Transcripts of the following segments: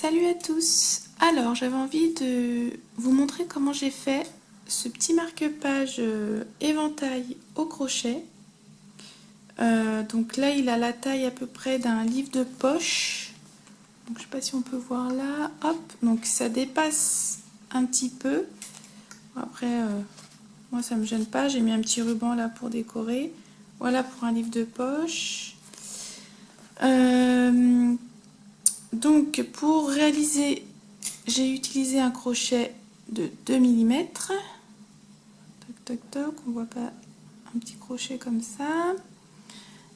Salut à tous. Alors j'avais envie de vous montrer comment j'ai fait ce petit marque-page éventail au crochet. Donc là il a la taille à peu près d'un livre de poche. Donc je sais pas si on peut voir là. Hop, donc ça dépasse un petit peu. Après moi ça me gêne pas, j'ai mis un petit ruban là pour décorer. Voilà pour un livre de poche. Donc pour réaliser, j'ai utilisé un crochet de 2 mm. Toc toc toc, on voit pas un petit crochet comme ça.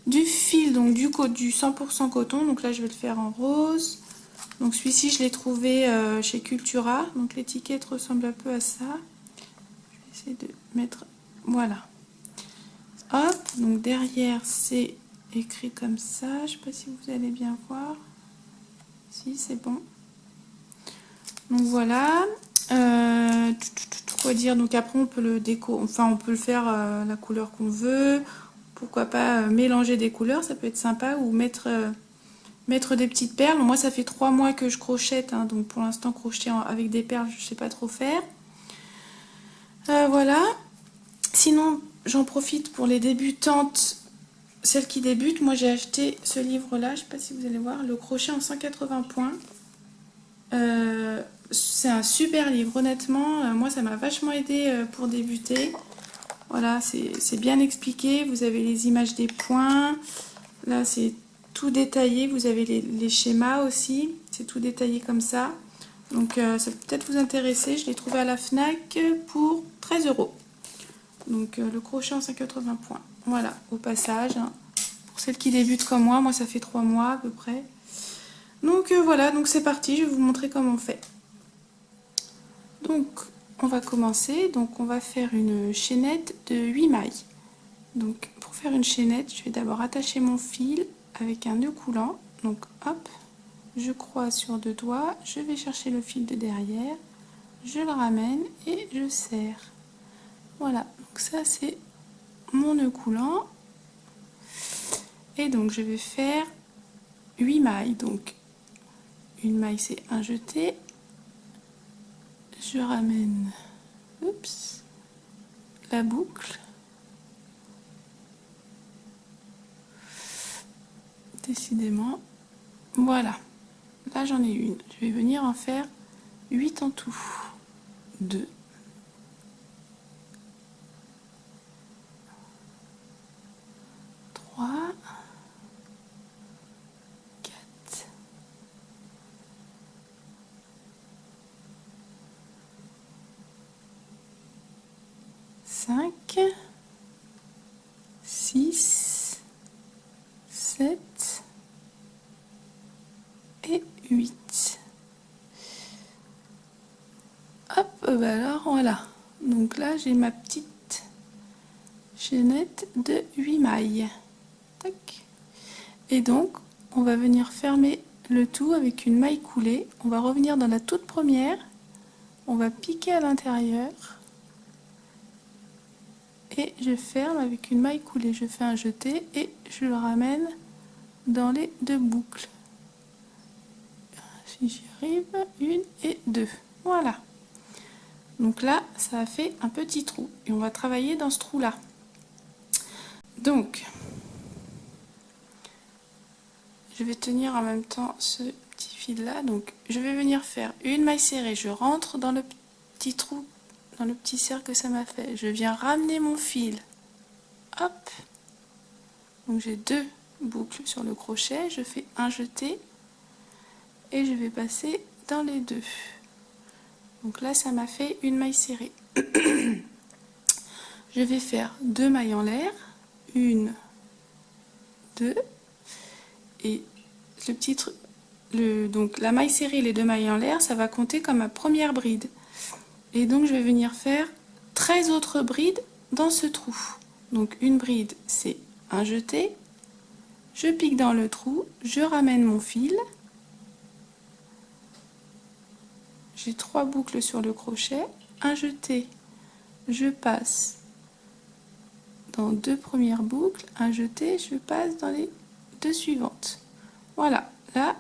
Du fil, donc du 100% coton, donc là je vais le faire en rose. Donc celui-ci je l'ai trouvé chez Cultura, donc l'étiquette ressemble un peu à ça. Je vais essayer de mettre, voilà. Hop, donc derrière c'est écrit comme ça, je sais pas si vous allez bien voir. Si, c'est bon. Donc voilà. Quoi dire, donc après on peut le on peut le faire la couleur qu'on veut. Pourquoi pas mélanger des couleurs, ça peut être sympa, ou mettre des petites perles. Moi ça fait 3 mois que je crochette, hein, donc pour l'instant crocheter avec des perles je sais pas trop faire. Voilà. Sinon j'en profite pour les débutantes, celles qui débutent. Moi j'ai acheté ce livre là, je sais pas si vous allez voir, le crochet en 180 points. C'est un super livre, honnêtement. Moi ça m'a vachement aidé pour débuter. Voilà, c'est bien expliqué. Vous avez les images des points. Là c'est tout détaillé. Vous avez les schémas aussi. C'est tout détaillé comme ça. Donc ça peut peut-être vous intéresser. Je l'ai trouvé à la Fnac pour 13 €. Donc le crochet en 180 points. Voilà, au passage, hein. Pour celles qui débutent comme moi ça fait 3 mois à peu près. Donc voilà, donc c'est parti, je vais vous montrer comment on fait. Donc on va commencer, donc on va faire une chaînette de 8 mailles. Donc pour faire une chaînette, je vais d'abord attacher mon fil avec un nœud coulant. Donc hop, je croise sur 2 doigts, je vais chercher le fil de derrière, je le ramène et je serre. Voilà, donc ça c'est mon nœud coulant. Et donc je vais faire 8 mailles. Donc une maille c'est un jeté, je ramène, oups, la boucle. Décidément, voilà, là j'en ai une, je vais venir en faire 8 en tout. 2, 3, 4, 5, 6, 7 et 8. Hop, bah alors voilà. Donc là j'ai ma petite chaînette de 8 mailles. Tac. Et donc on va venir fermer le tout avec une maille coulée. On va revenir dans la toute première. On va piquer à l'intérieur. Et je ferme avec une maille coulée. Je fais un jeté et je le ramène dans les 2 boucles. Si j'y arrive, 1 et 2. Voilà. Donc là, ça a fait un petit trou. Et on va travailler dans ce trou-là. Donc, je vais tenir en même temps ce petit fil-là. Donc, je vais venir faire une maille serrée. Je rentre dans le petit trou, dans le petit cercle que ça m'a fait. Je viens ramener mon fil. Hop. Donc, j'ai 2 boucles sur le crochet. Je fais un jeté. Et je vais passer dans les 2. Donc là ça m'a fait une maille serrée. Je vais faire 2 mailles en l'air, 1, 2, et le petit truc, donc la maille serrée et les 2 mailles en l'air, ça va compter comme ma première bride. Et donc je vais venir faire 13 autres brides dans ce trou. Donc une bride c'est un jeté, je pique dans le trou, je ramène mon fil. J'ai 3 boucles sur le crochet, un jeté, je passe dans 2 premières boucles, un jeté, je passe dans les 2 suivantes. Voilà, là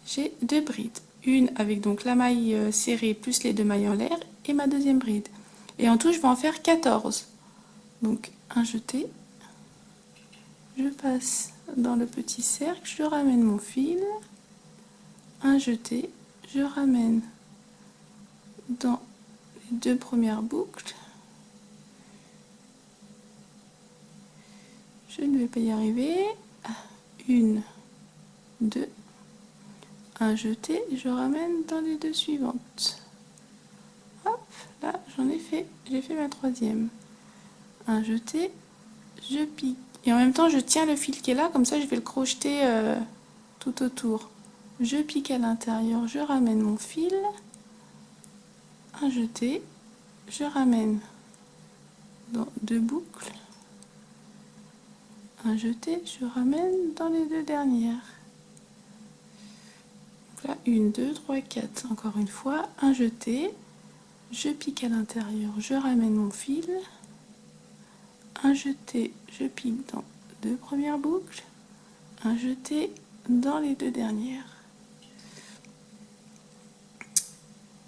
j'ai 2 brides. Une avec donc la maille serrée plus les 2 mailles en l'air et ma deuxième bride. Et en tout, je vais en faire 14. Donc, un jeté. Je passe dans le petit cercle, je ramène mon fil. Un jeté, je ramène dans les 2 premières boucles. Je ne vais pas y arriver. 1, 2, un jeté, je ramène dans les 2 suivantes. Hop, là j'en ai fait, j'ai fait ma troisième. Un jeté, je pique. Et en même temps, je tiens le fil qui est là, comme ça je vais le crocheter tout autour. Je pique à l'intérieur, je ramène mon fil. Un jeté, je ramène dans 2 boucles. Un jeté, je ramène dans les 2 dernières. Donc là, 1, 2, 3, 4. Encore une fois, un jeté, je pique à l'intérieur, je ramène mon fil. Un jeté, je pique dans 2 premières boucles. Un jeté dans les 2 dernières.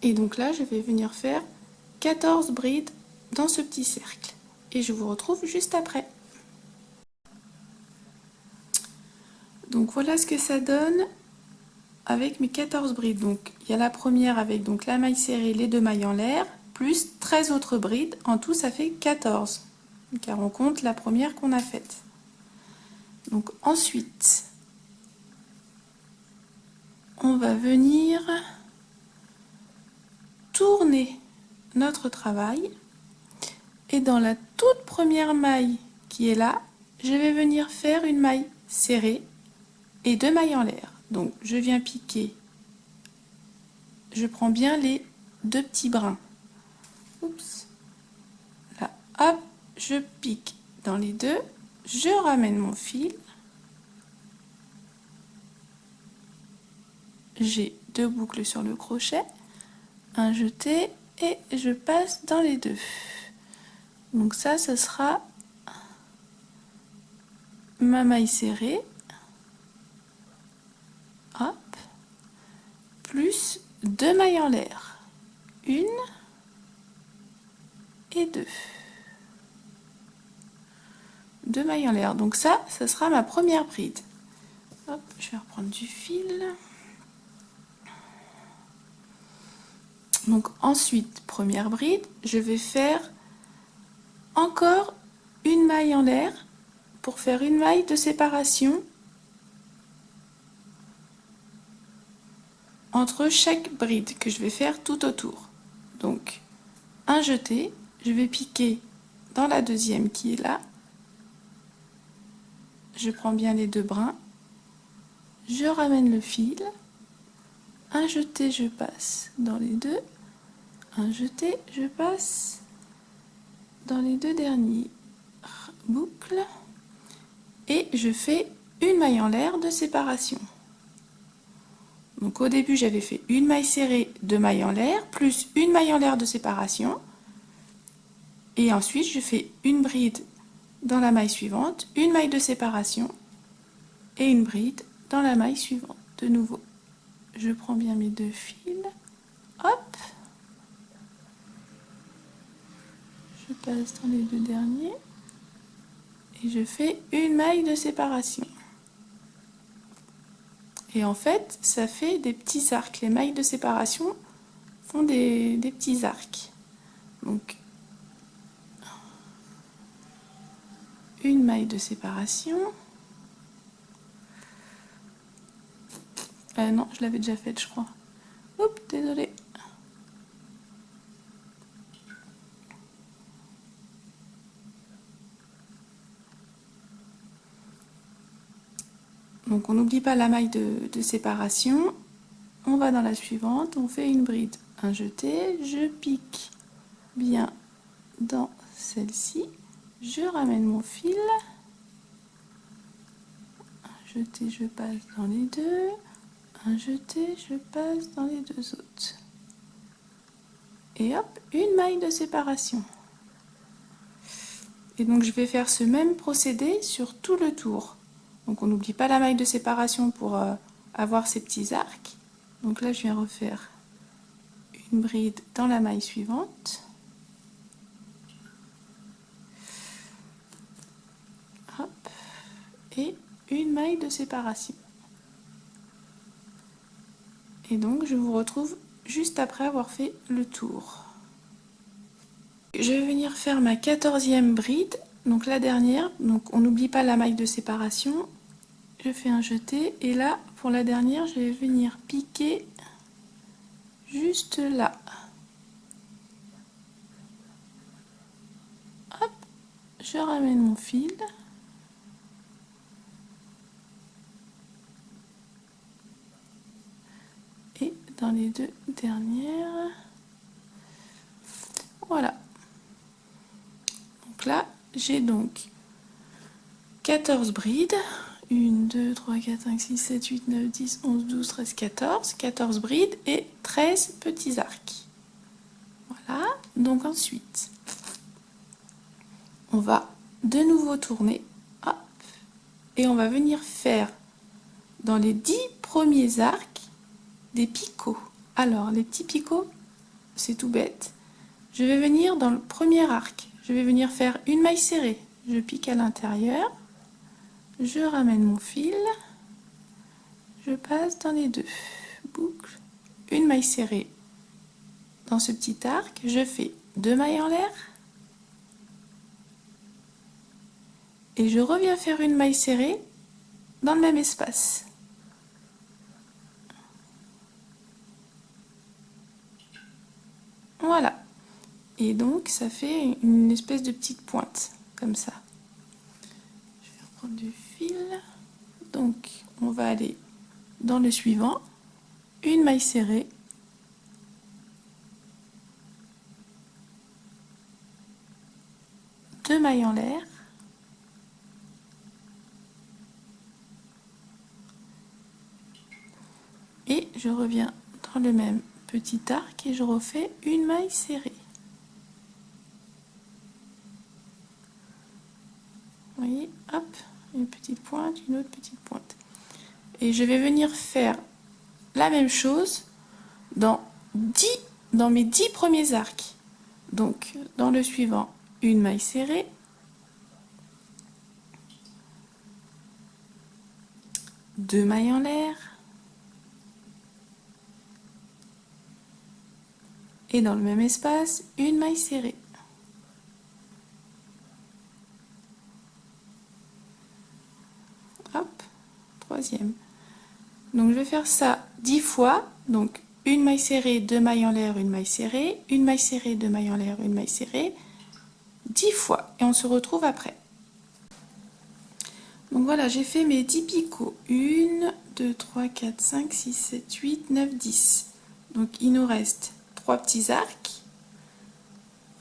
Et donc là, je vais venir faire 14 brides dans ce petit cercle. Et je vous retrouve juste après. Donc voilà ce que ça donne avec mes 14 brides. Donc il y a la première avec donc la maille serrée, les 2 mailles en l'air, plus 13 autres brides. En tout, ça fait 14, car on compte la première qu'on a faite. Donc ensuite, on va venir tourner notre travail. Et dans la toute première maille qui est là, je vais venir faire une maille serrée et 2 mailles en l'air. Donc je viens piquer, je prends bien les 2 petits brins. Oups. Là, hop, je pique dans les 2, je ramène mon fil. J'ai 2 boucles sur le crochet, un jeté et je passe dans les 2. Donc ça, ce sera ma maille serrée. Hop, plus 2 mailles en l'air. 1 et 2. 2 mailles en l'air. Donc ça sera ma première bride. Hop, je vais reprendre du fil. Donc ensuite, première bride, je vais faire encore une maille en l'air pour faire une maille de séparation entre chaque bride que je vais faire tout autour. Donc un jeté, je vais piquer dans la deuxième qui est là. Je prends bien les 2 brins, je ramène le fil, un jeté, je passe dans les 2, un jeté, je passe dans les 2 dernières boucles et je fais une maille en l'air de séparation. Donc au début j'avais fait une maille serrée, 2 mailles en l'air, plus une maille en l'air de séparation. Et ensuite je fais une bride dans la maille suivante, une maille de séparation et une bride dans la maille suivante. De nouveau, je prends bien mes 2 fils, hop, je passe dans les 2 derniers et je fais une maille de séparation. Et en fait, ça fait des petits arcs. Les mailles de séparation font des petits arcs. Donc, une maille de séparation. Non, je l'avais déjà faite, je crois. Oups, désolé. Donc on n'oublie pas la maille de séparation. On va dans la suivante, on fait une bride, un jeté, je pique bien dans celle-ci, je ramène mon fil, un jeté, je passe dans les 2, un jeté, je passe dans les 2 autres. Et hop, une maille de séparation. Et donc je vais faire ce même procédé sur tout le tour. Donc on n'oublie pas la maille de séparation pour avoir ces petits arcs. Donc là, je viens refaire une bride dans la maille suivante. Hop. Et une maille de séparation. Et donc, je vous retrouve juste après avoir fait le tour. Je vais venir faire ma 14e bride, donc la dernière. Donc, on n'oublie pas la maille de séparation. Je fais un jeté et là, pour la dernière, je vais venir piquer juste là. Hop, je ramène mon fil. Et dans les deux dernières, voilà. Donc là, j'ai donc 14 brides. 1, 2, 3, 4, 5, 6, 7, 8, 9, 10, 11, 12, 13, 14. 14 brides et 13 petits arcs. Voilà. Donc ensuite, on va de nouveau tourner. Hop, et on va venir faire dans les 10 premiers arcs des picots. Alors, les petits picots, c'est tout bête. Je vais venir dans le premier arc. Je vais venir faire une maille serrée. Je pique à l'intérieur. Je ramène mon fil. Je passe dans les deux boucles. Une maille serrée dans ce petit arc. Je fais 2 mailles en l'air. Et je reviens faire une maille serrée dans le même espace. Voilà. Et donc, ça fait une espèce de petite pointe, comme ça. Je vais reprendre du fil. Donc, on va aller dans le suivant. Une maille serrée. Deux mailles en l'air. Et je reviens dans le même petit arc et je refais une maille serrée. Vous voyez, hop, une petite pointe, une autre petite pointe. Et je vais venir faire la même chose dans mes 10 premiers arcs. Donc, dans le suivant, une maille serrée. Deux mailles en l'air. Et dans le même espace, une maille serrée. Hop, troisième. Donc je vais faire ça 10 fois. Donc une maille serrée, deux mailles en l'air, une maille serrée, une maille serrée, deux mailles en l'air, une maille serrée. 10 fois. Et on se retrouve après. Donc voilà, j'ai fait mes 10 picots. 1, 2, 3, 4, 5, 6, 7, 8, 9, 10. Donc il nous reste 3 petits arcs.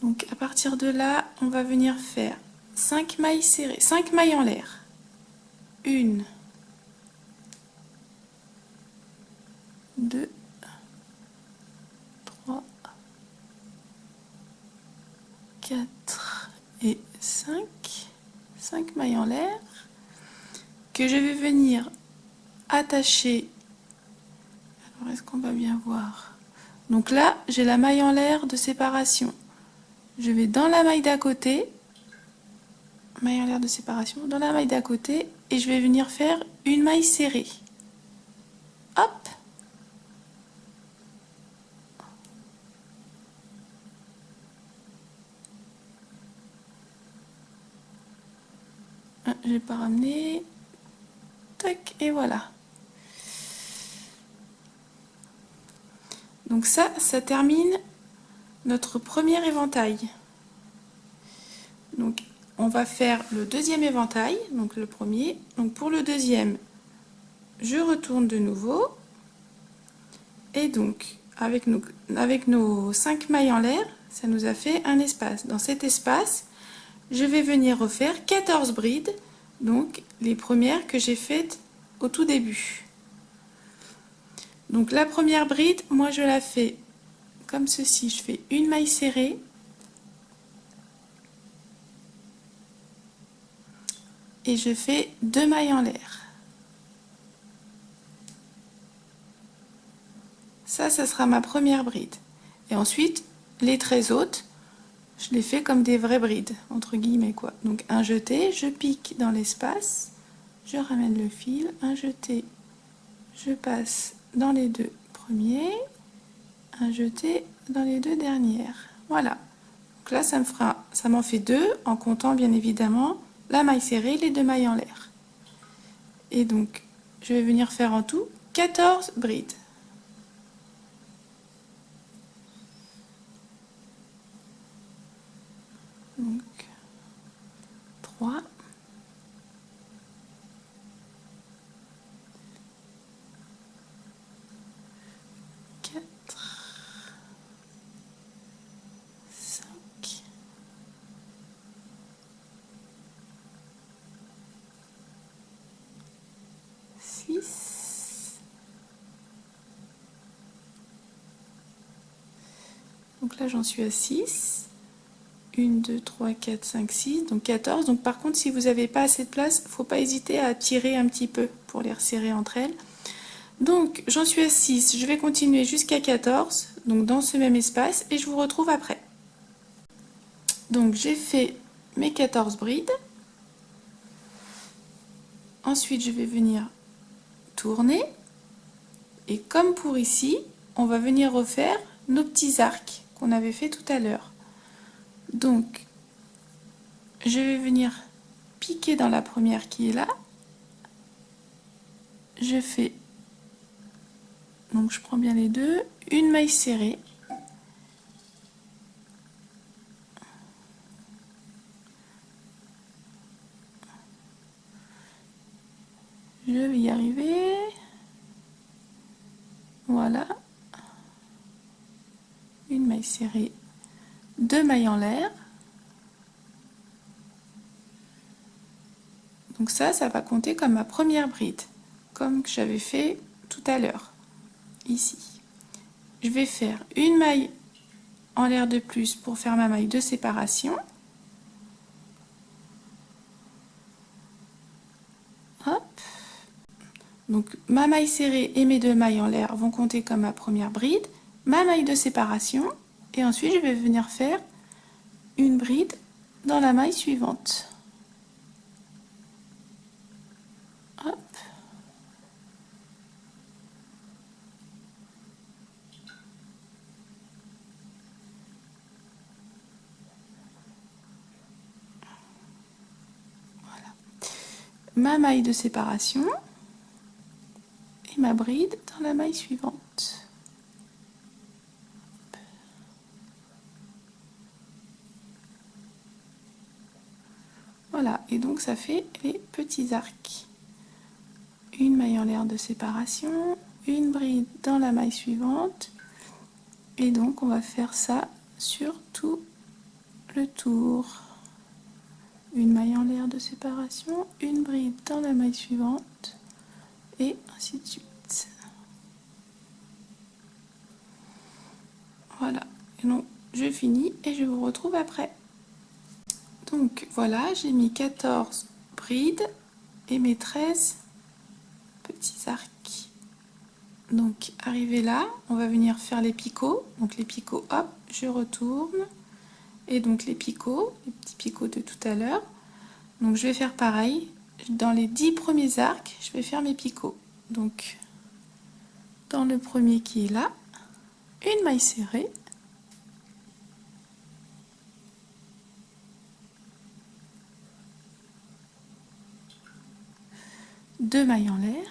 Donc à partir de là, on va venir faire 5 mailles serrées, 5 mailles en l'air. 1, 2, 3, 4 et 5. 5 mailles en l'air que je vais venir attacher. Alors est-ce qu'on va bien voir? Donc là, j'ai la maille en l'air de séparation. Je vais dans la maille d'à côté, maille en l'air de séparation, dans la maille d'à côté, et je vais venir faire une maille serrée. Hop! Je n'ai pas ramené. Tac, et voilà. Donc ça termine notre premier éventail. Donc on va faire le deuxième éventail, donc le premier. Donc pour le deuxième, je retourne de nouveau. Et donc avec nos 5 mailles en l'air, ça nous a fait un espace. Dans cet espace, je vais venir refaire 14 brides, donc les premières que j'ai faites au tout début. Donc la première bride, moi je la fais comme ceci, je fais une maille serrée et je fais 2 mailles en l'air. Ça sera ma première bride. Et ensuite, les 13 autres, je les fais comme des vraies brides, entre guillemets quoi. Donc un jeté, je pique dans l'espace, je ramène le fil, un jeté, je passe dans les deux premiers, un jeté dans les deux dernières. Voilà. Donc là, ça m'en fait 2 en comptant bien évidemment la maille serrée, les 2 mailles en l'air. Et donc, je vais venir faire en tout 14 brides. Donc, 3, 4, 5, 6. Donc là, j'en suis à 6. 1, 2, 3, 4, 5, 6, donc 14. Donc par contre, si vous n'avez pas assez de place, il ne faut pas hésiter à tirer un petit peu pour les resserrer entre elles. Donc j'en suis à 6, je vais continuer jusqu'à 14, donc dans ce même espace, et je vous retrouve après. Donc j'ai fait mes 14 brides. Ensuite, je vais venir tourner. Et comme pour ici, on va venir refaire nos petits arcs qu'on avait fait tout à l'heure. Donc, je vais venir piquer dans la première qui est là. Je fais, donc je prends bien les deux, une maille serrée. Je vais y arriver. Voilà. Une maille serrée, 2 mailles en l'air. Donc ça va compter comme ma première bride, comme que j'avais fait tout à l'heure, ici. Je vais faire une maille en l'air de plus pour faire ma maille de séparation. Hop. Donc ma maille serrée et mes 2 mailles en l'air vont compter comme ma première bride, ma maille de séparation, et ensuite je vais venir faire une bride dans la maille suivante. Hop. Voilà. Ma maille de séparation et ma bride dans la maille suivante. Voilà, et donc ça fait les petits arcs. Une maille en l'air de séparation, une bride dans la maille suivante, et donc on va faire ça sur tout le tour. Une maille en l'air de séparation, une bride dans la maille suivante, et ainsi de suite. Voilà, et donc je finis et je vous retrouve après. Donc voilà, j'ai mis 14 brides et mes 13 petits arcs. Donc arrivé là, on va venir faire les picots. Donc les picots, hop, je retourne. Et donc les picots, les petits picots de tout à l'heure. Donc je vais faire pareil. Dans les 10 premiers arcs, je vais faire mes picots. Donc dans le premier qui est là, une maille serrée. Deux mailles en l'air.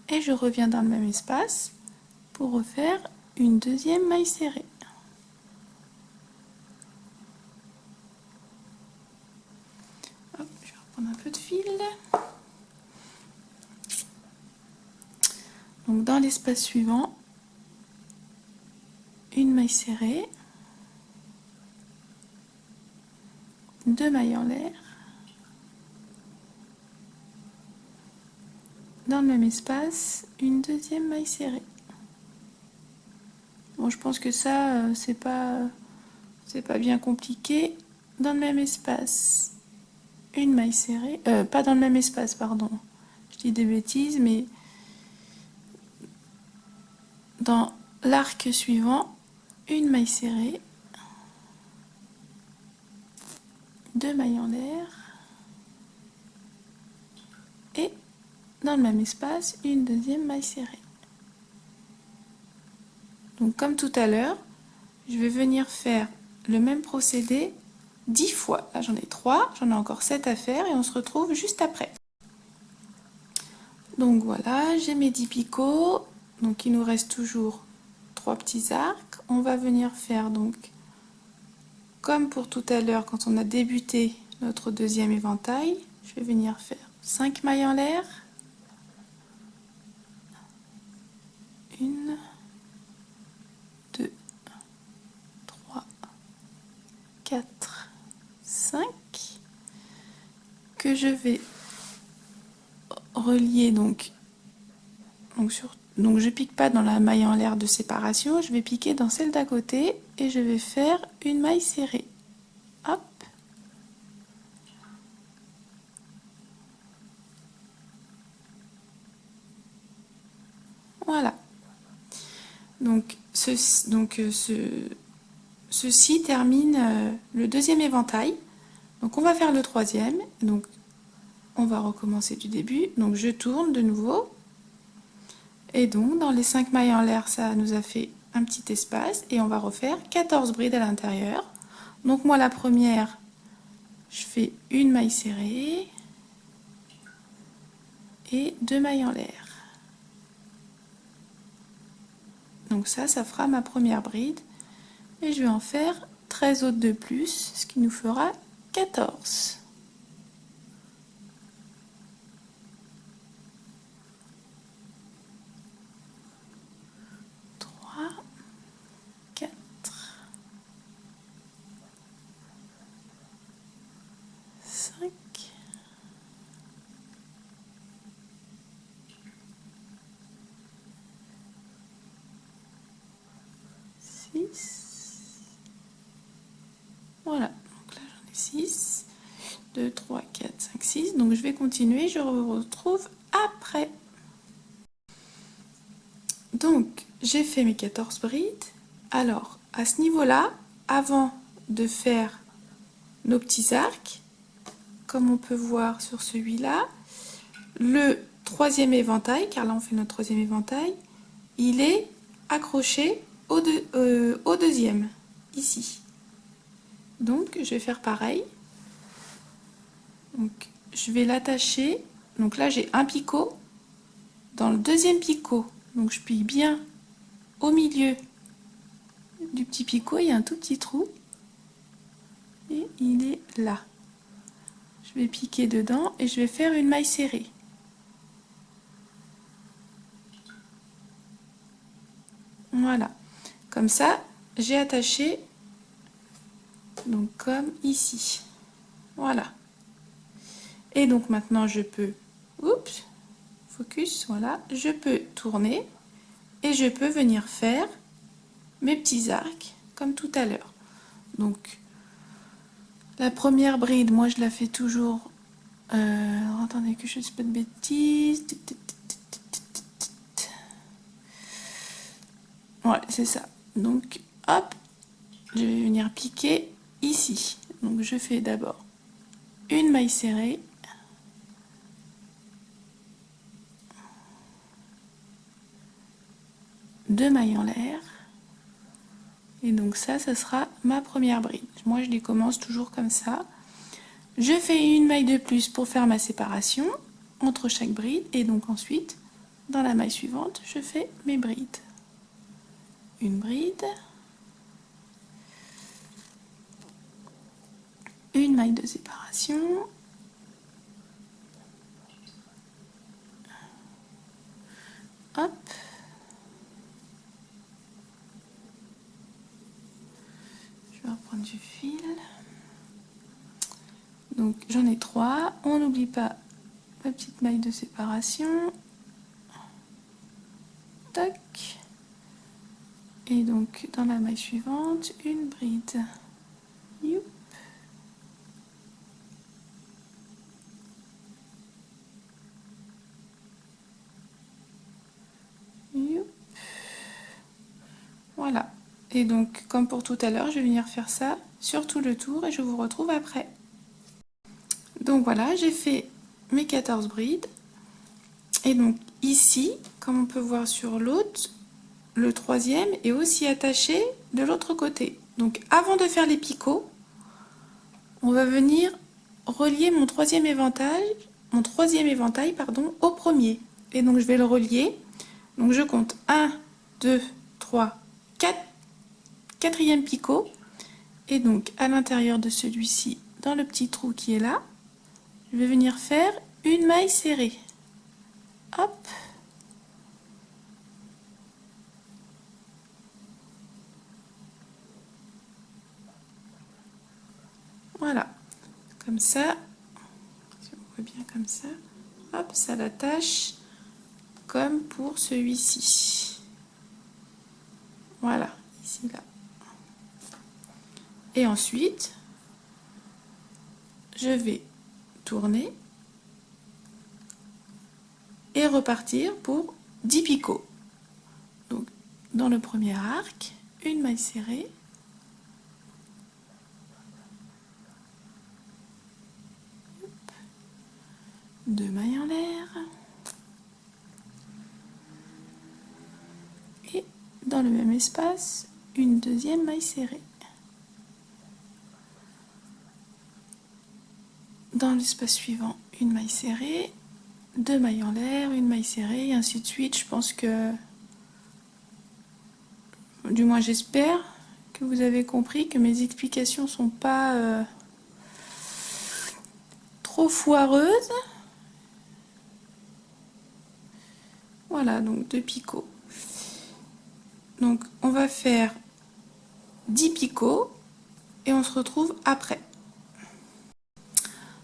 Et je reviens dans le même espace pour refaire une deuxième maille serrée. Hop, je vais reprendre un peu de fil. Donc dans l'espace suivant, une maille serrée, deux mailles en l'air. Dans le même espace, une deuxième maille serrée. Bon, je pense que ça, c'est pas bien compliqué. Dans le même espace, une maille serrée. Pas dans le même espace, pardon. Je dis des bêtises, mais dans l'arc suivant, une maille serrée, 2 mailles en l'air et dans le même espace une deuxième maille serrée. Donc comme tout à l'heure, je vais venir faire le même procédé 10 fois. Là j'en ai 3, j'en ai encore 7 à faire et on se retrouve juste après. Donc voilà, j'ai mes 10 picots, donc il nous reste toujours 3 petits arcs. On va venir faire donc comme pour tout à l'heure quand on a débuté notre deuxième éventail, je vais venir faire 5 mailles en l'air, 1, 2, 3, 4, 5, que je vais relier donc je pique pas dans la maille en l'air de séparation, je vais piquer dans celle d'à côté et je vais faire une maille serrée. Hop. Voilà. Donc ceci termine le deuxième éventail. Donc on va faire le troisième. Donc on va recommencer du début. Donc je tourne de nouveau. Et donc dans les 5 mailles en l'air, ça nous a fait un petit espace. Et on va refaire 14 brides à l'intérieur. Donc moi la première, je fais une maille serrée et 2 mailles en l'air. Donc ça fera ma première bride. Et je vais en faire 13 autres de plus, ce qui nous fera 14. 3, 4, 5, 6. Voilà, donc là j'en ai 6. 2, 3, 4, 5, 6. Donc je vais continuer, je vous retrouve après. Donc j'ai fait mes 14 brides. Alors à ce niveau-là, avant de faire nos petits arcs, comme on peut voir sur celui-là, le troisième éventail, car là on fait notre troisième éventail, il est accroché au deuxième, ici. Donc je vais faire pareil. Donc je vais l'attacher. Donc là j'ai un picot. Dans le deuxième picot, donc je pique bien au milieu du petit picot, il y a un tout petit trou. Et il est là. Je vais piquer dedans et je vais faire une maille serrée. Voilà. Comme ça, j'ai attaché, donc comme ici. Voilà. Et donc maintenant je peux, oups, focus, voilà, je peux tourner et je peux venir faire mes petits arcs comme tout à l'heure. Donc la première bride, moi je la fais toujours, attendez que je ne dise pas de bêtises, ouais c'est ça. Donc hop, je vais venir piquer ici. Donc je fais d'abord une maille serrée, deux mailles en l'air, et donc ça sera ma première bride. Moi je les commence toujours comme ça. Je fais une maille de plus pour faire ma séparation entre chaque bride, et donc ensuite dans la maille suivante je fais mes brides. Une bride, une maille de séparation, hop, je vais reprendre du fil. Donc j'en ai 3, on n'oublie pas la petite maille de séparation, tac, et donc dans la maille suivante une bride. Youp. Youp. Et donc, comme pour tout à l'heure, je vais venir faire ça sur tout le tour et je vous retrouve après. Donc voilà, j'ai fait mes 14 brides. Et donc ici, comme on peut voir sur l'autre, le troisième est aussi attaché de l'autre côté. Donc avant de faire les picots, on va venir relier mon troisième éventail au premier. Et donc je vais le relier. Donc je compte 1, 2, 3, 4, quatrième picot. Et donc à l'intérieur de celui-ci, dans le petit trou qui est là, je vais venir faire une maille serrée. Hop. Voilà. Comme ça. Si on voit bien comme ça. Hop, ça l'attache comme pour celui-ci. Voilà, ici, là. Et ensuite, je vais tourner et repartir pour 10 picots. Donc, dans le premier arc, une maille serrée. Deux mailles en l'air. Et dans le même espace, une deuxième maille serrée. Dans l'espace suivant, une maille serrée, deux mailles en l'air, une maille serrée, et ainsi de suite. Je pense que, du moins j'espère, que vous avez compris que mes explications sont pas trop foireuses. Voilà, donc 2 picots. Donc on va faire 10 picots et on se retrouve après.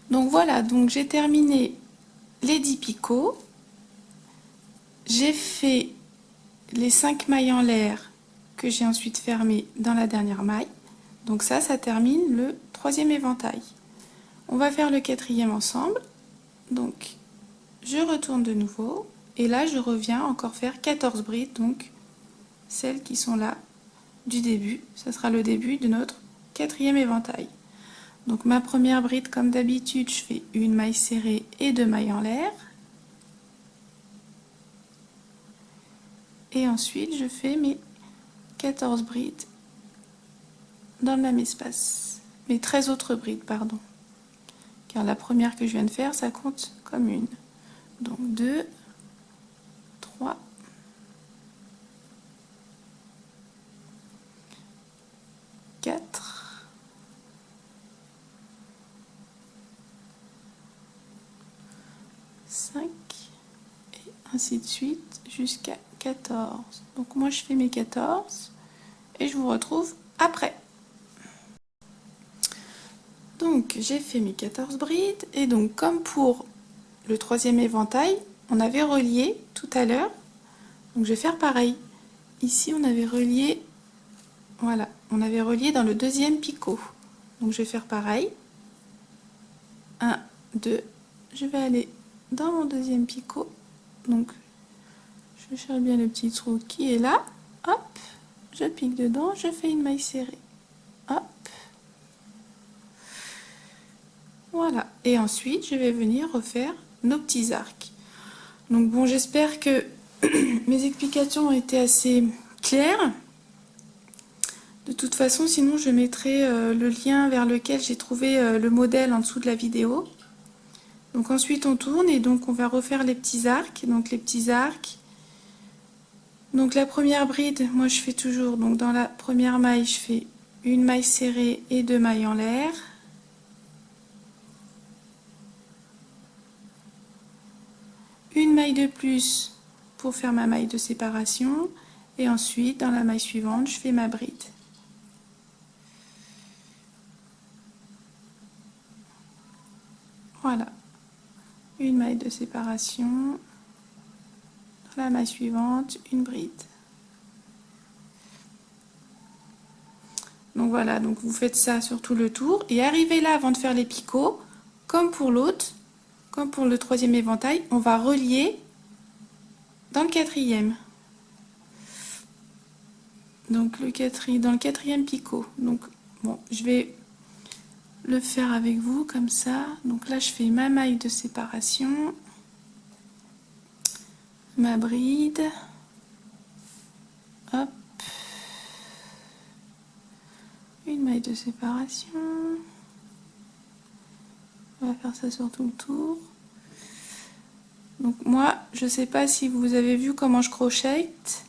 Donc voilà, donc j'ai terminé les 10 picots. J'ai fait les 5 mailles en l'air que j'ai ensuite fermées dans la dernière maille. Donc ça termine le troisième éventail. On va faire le quatrième ensemble. Donc je retourne de nouveau et là je reviens encore faire 14 brides, donc celles qui sont là du début. Ça sera le début de notre quatrième éventail. Donc ma première bride, comme d'habitude, je fais une maille serrée et deux mailles en l'air. Et ensuite je fais mes 14 brides dans le même espace. Mes 13 autres brides, pardon. Car la première que je viens de faire, ça compte comme une. Donc 2, 3, 4, 5, et ainsi de suite jusqu'à 14. Donc moi je fais mes 14 et je vous retrouve après. Donc j'ai fait mes 14 brides et donc comme pour le troisième éventail, on avait relié tout à l'heure. Donc je vais faire pareil. Ici on avait relié, voilà, on avait relié dans le deuxième picot. Donc je vais faire pareil. 1, 2, je vais aller dans mon deuxième picot. Donc je cherche bien le petit trou qui est là. Hop, je pique dedans, je fais une maille serrée. Hop. Voilà. Et ensuite, je vais venir refaire nos petits arcs. Donc bon, j'espère que mes explications ont été assez claires. De toute façon, sinon je mettrai le lien vers lequel j'ai trouvé le modèle en dessous de la vidéo. Donc ensuite on tourne et donc on va refaire les petits arcs. Donc les petits arcs. Donc la première bride, moi je fais toujours, donc dans la première maille, je fais une maille serrée et deux mailles en l'air. Une maille de plus pour faire ma maille de séparation. Et ensuite, dans la maille suivante, je fais ma bride. Voilà. Une maille de séparation. Dans la maille suivante, une bride. Donc voilà, donc vous faites ça sur tout le tour. Et arrivé là, avant de faire les picots, comme pour l'autre, comme pour le troisième éventail, on va relier dans le quatrième. Donc dans le quatrième picot. Donc bon, je vais le faire avec vous comme ça. Donc là, je fais ma maille de séparation, ma bride, hop, une maille de séparation. On va faire ça sur tout le tour. Donc moi, je sais pas si vous avez vu comment je crochette,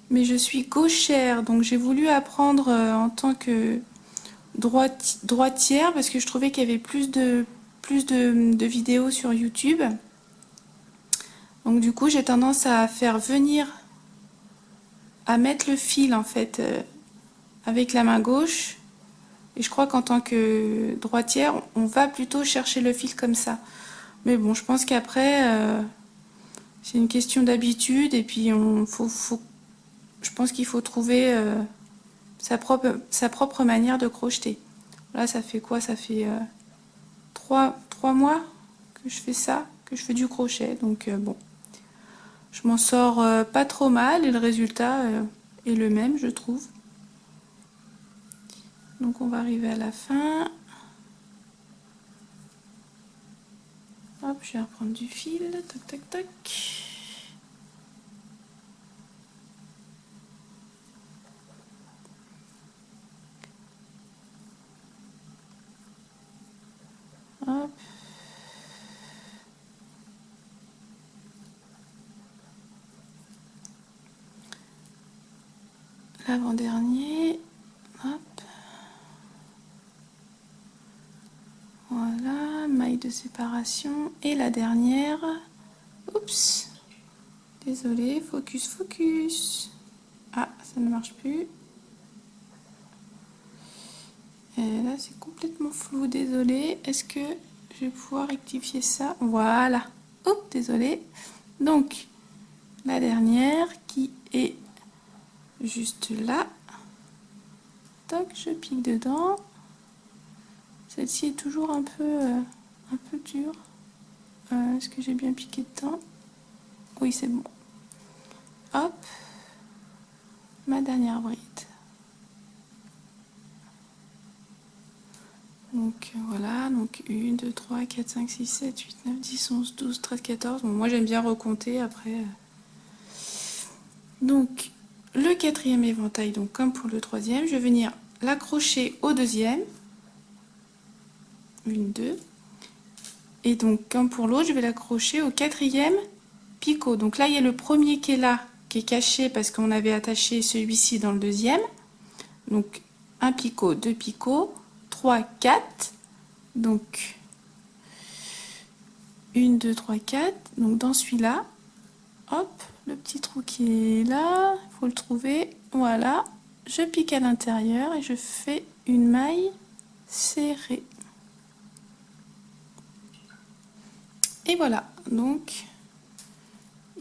mais je suis gauchère, donc j'ai voulu apprendre en tant que droitière parce que je trouvais qu'il y avait plus de vidéos sur YouTube. Donc du coup, j'ai tendance à faire venir, à mettre le fil en fait avec la main gauche. Et je crois qu'en tant que droitière, on va plutôt chercher le fil comme ça. Mais bon, je pense qu'après, c'est une question d'habitude et puis je pense qu'il faut trouver sa propre manière de crocheter. Là, ça fait quoi? Ça fait 3 mois que je fais ça, que je fais du crochet. Donc bon, je m'en sors pas trop mal et le résultat est le même, je trouve. Donc on va arriver à la fin. Hop, je vais reprendre du fil. Tac, tac, tac. Hop. L'avant-dernier. Hop. Voilà, maille de séparation. Et la dernière. Oups. Désolée, focus, focus. Ah, ça ne marche plus. Et là, c'est complètement flou, désolée. Est-ce que je vais pouvoir rectifier ça? Voilà. Oh, désolée. Donc, la dernière qui est juste là. Toc, je pique dedans. Celle-ci est toujours un peu dure. Est-ce que j'ai bien piqué dedans? Oui, c'est bon. Hop. Ma dernière bride. Donc voilà, donc 1, 2, 3, 4, 5, 6, 7, 8, 9, 10, 11, 12, 13, 14. Bon, moi j'aime bien recompter après. Donc le quatrième éventail, donc comme pour le troisième, je vais venir l'accrocher au deuxième. 1, 2. Et donc comme pour l'autre, je vais l'accrocher au quatrième picot. Donc là, il y a le premier qui est là, qui est caché parce qu'on avait attaché celui-ci dans le deuxième. Donc un picot, 2 picots, 3, 4. Donc 1, 2, 3, 4. Donc dans celui-là, hop, le petit trou qui est là, il faut le trouver. Voilà, je pique à l'intérieur et je fais une maille serrée. Et voilà, donc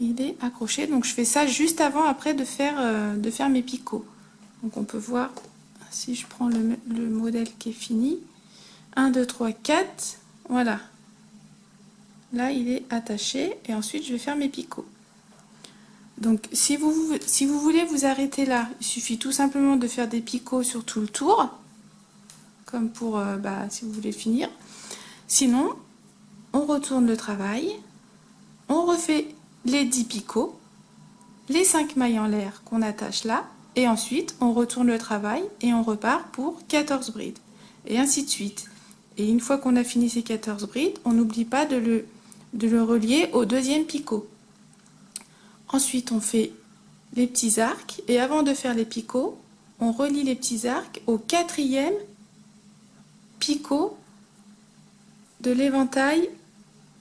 il est accroché. Donc je fais ça juste avant, après de faire mes picots. Donc on peut voir, si je prends le modèle qui est fini, 1, 2, 3, 4, voilà. Là, il est attaché et ensuite, je vais faire mes picots. Donc, si vous voulez vous arrêter là, il suffit tout simplement de faire des picots sur tout le tour, comme pour, si vous voulez finir. Sinon, on retourne le travail, on refait les 10 picots, les 5 mailles en l'air qu'on attache là, et ensuite, on retourne le travail et on repart pour 14 brides, et ainsi de suite. Et une fois qu'on a fini ces 14 brides, on n'oublie pas de le relier au deuxième picot. Ensuite, on fait les petits arcs et avant de faire les picots, on relie les petits arcs au quatrième picot de l'éventail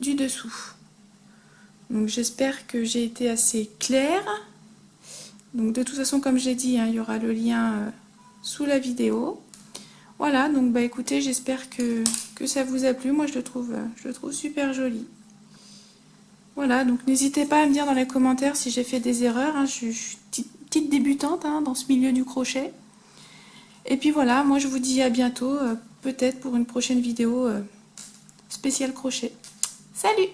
du dessous. Donc j'espère que j'ai été assez claire. Donc de toute façon, comme j'ai dit, il y aura le lien sous la vidéo. Voilà, donc écoutez, j'espère que ça vous a plu. Moi je le trouve super joli. Voilà, donc n'hésitez pas à me dire dans les commentaires si j'ai fait des erreurs. Je suis petite débutante dans ce milieu du crochet. Et puis voilà, moi je vous dis à bientôt, peut-être pour une prochaine vidéo spéciale crochet. Salut!